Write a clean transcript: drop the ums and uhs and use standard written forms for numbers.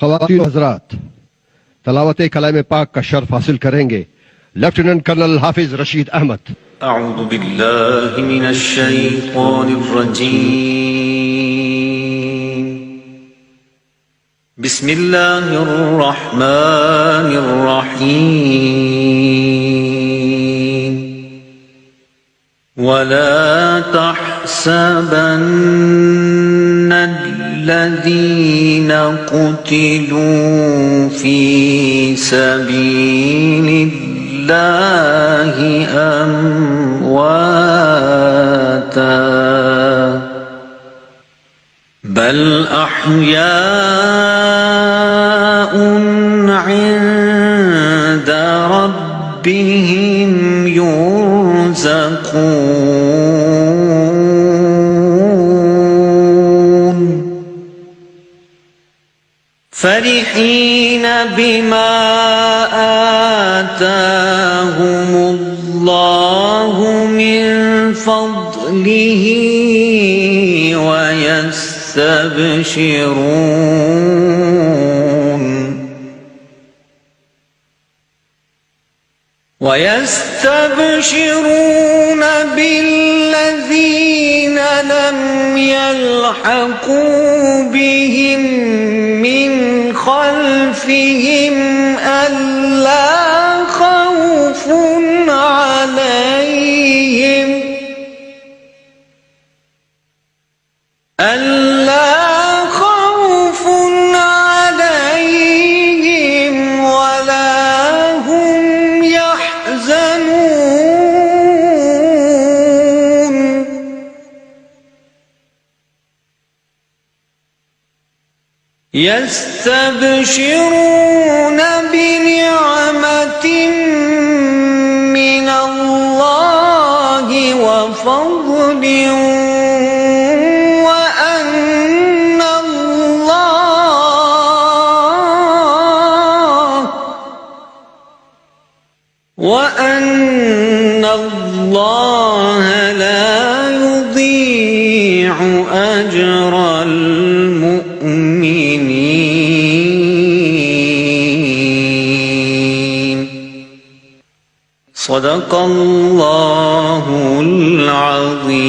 ख़वातीन हज़रात, तलावत कलाम पाक का शर्फ हासिल करेंगे लेफ्टिनेंट कर्नल हाफिज रशीद अहमद। अऊज़ु बिल्लाहि मिनश शैतानिर रजीम। बिस्मिल्लाहिर रहमानिर रहीम। वला तहसबन्नल्लज़ीन क़ुतिलू फ़ी सबीलिल्लाहि अमवाता बल अह्याउन इंद रब्बिहिम युरज़क़ून फरिहीन बिमा आताहुमुल्लाहु मिन फ़ज़लिही ويستبشرون بالذين لم يلحقوا بهم من خلفهم ألا خوف عليهم ولا هم يحزنون يستبشرون بنعمة من الله وفضل وأن الله لا يضيع أجر المؤمنين صدق الله العظيم.